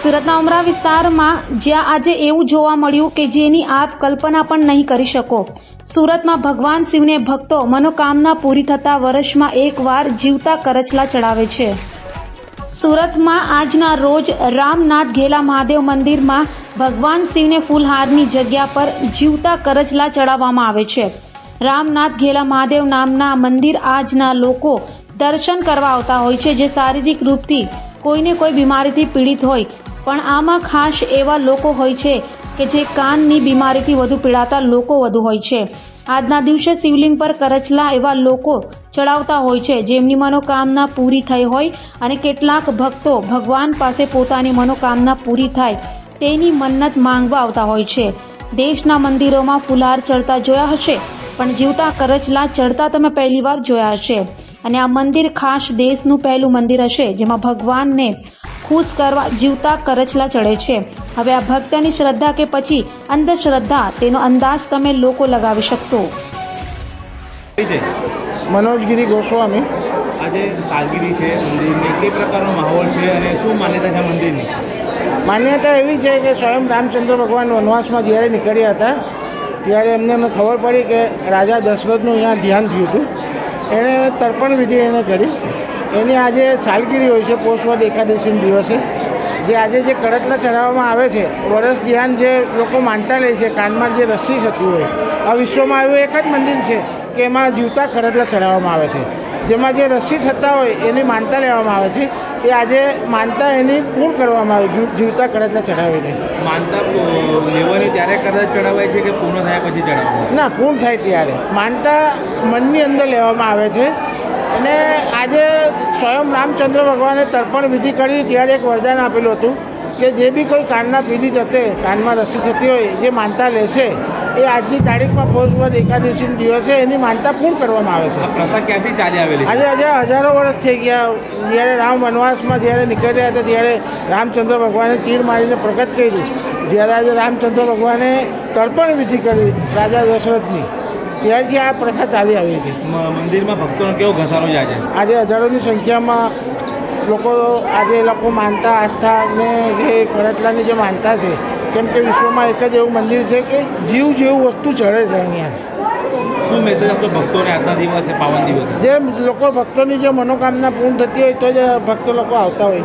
સુરતના ઉમરા વિસ્તારમાં જ્યાં આજે એવું જોવા મળ્યું કે જેની આપ કલ્પના પણ નહીં કરી શકો। સુરતમાં ભગવાન શિવને ભક્તો મનોકામના પૂરી થતા વર્ષમાં એકવાર જીવતા કરચલા ચડાવે છે। સુરતમાં આજના રોજ રામનાથ ઘેલા મહાદેવ મંદિરમાં ભગવાન શિવને ફૂલહારની જગ્યા પર જીવતા કરચલા ચડાવવામાં આવે છે। રામનાથ ઘેલા મહાદેવ નામના મંદિર આજના લોકો દર્શન કરવા આવતા હોય છે, જે શારીરિક રૂપથી કોઈને કોઈ બીમારીથી પીડિત હોય, પણ આમાં ખાસ એવા લોકો હોય છે કે જે કાનની બીમારીથી વધુ પીડાતા લોકો વધુ હોય છે। આજના દિવસે શિવલિંગ પર કરચલા એવા લોકો ચડાવતા હોય છે જેમની મનોકામના પૂરી થઈ હોય, અને કેટલાક ભક્તો ભગવાન પાસે પોતાની મનોકામના પૂરી થાય તેની મન્નત માંગવા આવતા હોય છે। દેશના મંદિરોમાં ફુલહાર ચડતા જોયા હશે, પણ જીવતા કરચલા ચડતા તમે પહેલીવાર જોયા હશે, અને આ મંદિર ખાસ દેશનું પહેલું મંદિર હશે જેમાં ભગવાનને ખુશ કરવા જીવતા કરચલા ચડે છે। હવે આ ભક્તની શ્રદ્ધા કે પછી અંધશ્રદ્ધા, તેનો અંદાજ તમે લોકો લગાવી શકશો। મનોજગીરી ગોસ્વામી। આજે સાલગીરી છે મંદિરની, કઈ પ્રકારનો માહોલ છે અને શું માન્યતા છે મંદિરની? માન્યતા એવી છે કે સ્વયં રામચંદ્ર ભગવાન વનવાસમાં જ્યારે નીકળ્યા હતા ત્યારે અમને ખબર પડી કે રાજા દશરથનું અહીંયા ધ્યાન થયું હતું। એણે તર્પણ વિધિ એને કરી, એની આજે સાલગીરી હોય છે, પોષવદ એકાદશીના દિવસે, જે આજે જે કરચલા ચડાવવામાં આવે છે, વરસ ધ્યાન જે લોકો માનતા લે છે, કાનમાં જે રસ્સી થતી હોય, આ વિશ્વમાં આવ્યું એક જ મંદિર છે કે એમાં જીવતા કરચલા ચડાવવામાં આવે છે, જેમાં જે રસ્સી થતા હોય એની માનતા લેવામાં આવે છે, એ આજે માનતા એની પૂર્ણ કરવામાં આવે જીવતા કરચલા ચડાવીને। માનતા લેવાની ત્યારે કરચલા ચડાવાય છે કે પૂર્ણ થયા પછી ચડાવવા? ના, પૂર્ણ થાય ત્યારે માનતા મનની અંદર લેવામાં આવે છે। અને આજે સ્વયં રામચંદ્ર ભગવાને તર્પણ વિધિ કરી ત્યારે એક વરદાન આપેલું હતું કે જે બી કોઈ કાનના પીડિત હશે, કાનમાં રસી થતી હોય, જે માનતા લેશે એ આજની તારીખમાં પોષવદ એકાદશીના દિવસે એની માનતા પૂર્ણ કરવામાં આવે છે। આ પ્રથા ક્યાંથી ચાલી આવેલી? આજે હજારો વર્ષ થઈ ગયા। જ્યારે રામ વનવાસમાં જ્યારે નીકળ્યા હતા ત્યારે રામચંદ્ર ભગવાને તીર મારીને પ્રગટ કર્યું, જ્યારે આજે રામચંદ્ર ભગવાને તર્પણ વિધિ કરી રાજા દશરથની, ત્યારથી આ પ્રથા ચાલી આવી હતી। મંદિરમાં ભક્તોનો કેવો ઘસારો છે આજે હજારોની સંખ્યામાં લોકો માનતા, આસ્થા અને જે કરચલાની જે માનતા છે, કેમ કે વિશ્વમાં એક જ એવું મંદિર છે કે જીવ જેવું વસ્તુ ચડે છે અહીંયા। શું મેસેજ આપતો ભક્તોને આજના દિવસે, પાવન દિવસે? જે લોકો ભક્તોની જે મનોકામના પૂર્ણ થતી હોય તો જ ભક્તો લોકો આવતા હોય।